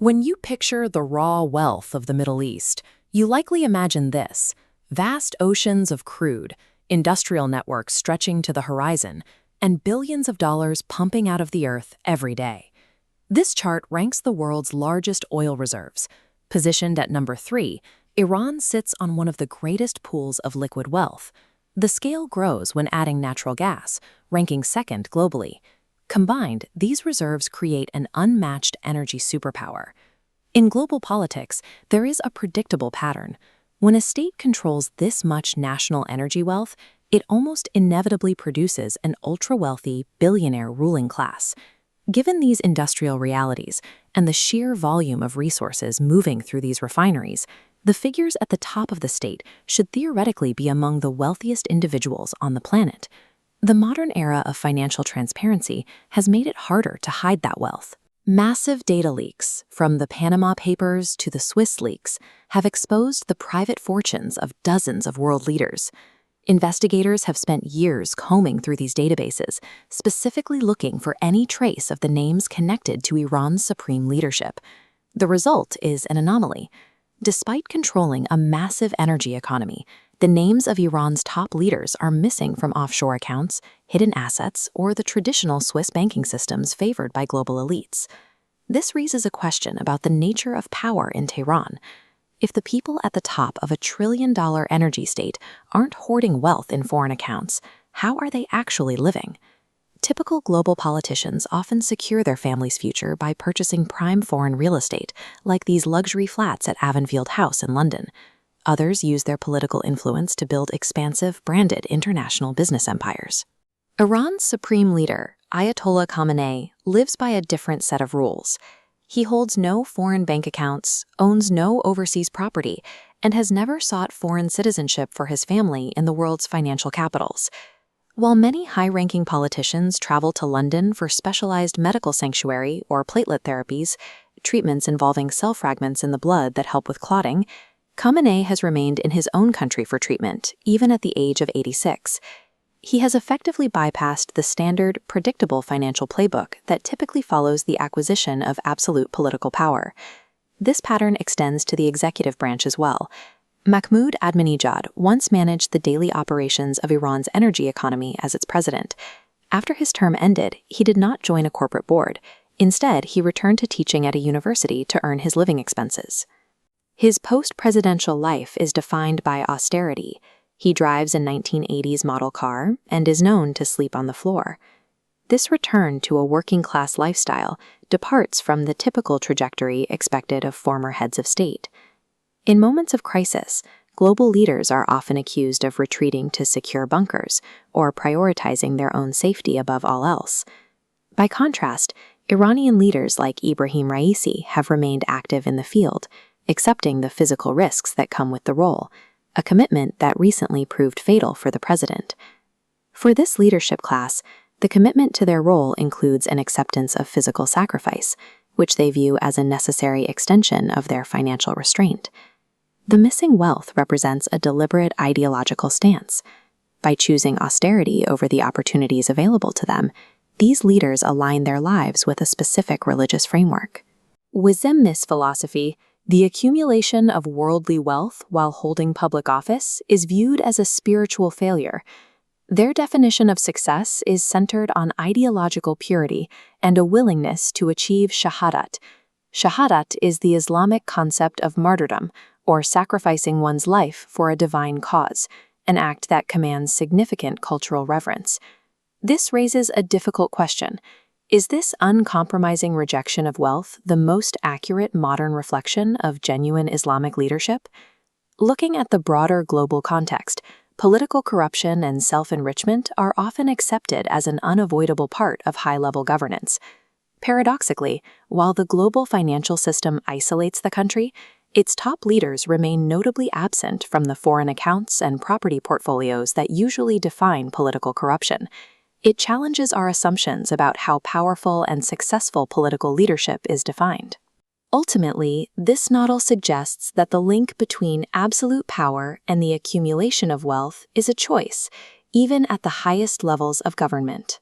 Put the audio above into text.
When you picture the raw wealth of the Middle East, you likely imagine this: vast oceans of crude, industrial networks stretching to the horizon, and billions of dollars pumping out of the earth every day. This chart ranks the world's largest oil reserves. Positioned at number 3, Iran sits on one of the greatest pools of liquid wealth. The scale grows when adding natural gas, ranking second globally. Combined, these reserves create an unmatched energy superpower. In global politics, there is a predictable pattern. When a state controls this much national energy wealth, it almost inevitably produces an ultra-wealthy, billionaire ruling class. Given these industrial realities and the sheer volume of resources moving through these refineries, the figures at the top of the state should theoretically be among the wealthiest individuals on the planet. The modern era of financial transparency has made it harder to hide that wealth. Massive data leaks, from the Panama Papers to the Swiss leaks, have exposed the private fortunes of dozens of world leaders. Investigators have spent years combing through these databases, specifically looking for any trace of the names connected to Iran's supreme leadership. The result is an anomaly. Despite controlling a massive energy economy, the names of Iran's top leaders are missing from offshore accounts, hidden assets, or the traditional Swiss banking systems favored by global elites. This raises a question about the nature of power in Tehran. If the people at the top of a trillion-dollar energy state aren't hoarding wealth in foreign accounts, how are they actually living? Typical global politicians often secure their family's future by purchasing prime foreign real estate, like these luxury flats at Avenfield House in London. Others use their political influence to build expansive, branded international business empires. Iran's supreme leader, Ayatollah Khamenei, lives by a different set of rules. He holds no foreign bank accounts, owns no overseas property, and has never sought foreign citizenship for his family in the world's financial capitals. While many high-ranking politicians travel to London for specialized medical sanctuary or platelet therapies, treatments involving cell fragments in the blood that help with clotting, Khamenei has remained in his own country for treatment, even at the age of 86. He has effectively bypassed the standard, predictable financial playbook that typically follows the acquisition of absolute political power. This pattern extends to the executive branch as well. Mahmoud Ahmadinejad once managed the daily operations of Iran's energy economy as its president. After his term ended, he did not join a corporate board. Instead, he returned to teaching at a university to earn his living expenses. His post-presidential life is defined by austerity. He drives a 1980s model car and is known to sleep on the floor. This return to a working-class lifestyle departs from the typical trajectory expected of former heads of state. In moments of crisis, global leaders are often accused of retreating to secure bunkers or prioritizing their own safety above all else. By contrast, Iranian leaders like Ibrahim Raisi have remained active in the field, accepting the physical risks that come with the role, a commitment that recently proved fatal for the president. For this leadership class, the commitment to their role includes an acceptance of physical sacrifice, which they view as a necessary extension of their financial restraint. The missing wealth represents a deliberate ideological stance. By choosing austerity over the opportunities available to them, these leaders align their lives with a specific religious framework. Within this philosophy, the accumulation of worldly wealth while holding public office is viewed as a spiritual failure. Their definition of success is centered on ideological purity and a willingness to achieve shahadat. Shahadat is the Islamic concept of martyrdom, or sacrificing one's life for a divine cause, an act that commands significant cultural reverence. This raises a difficult question. Is this uncompromising rejection of wealth the most accurate modern reflection of genuine Islamic leadership? Looking at the broader global context, political corruption and self-enrichment are often accepted as an unavoidable part of high-level governance. Paradoxically, while the global financial system isolates the country, its top leaders remain notably absent from the foreign accounts and property portfolios that usually define political corruption. It challenges our assumptions about how powerful and successful political leadership is defined. Ultimately, this model suggests that the link between absolute power and the accumulation of wealth is a choice, even at the highest levels of government.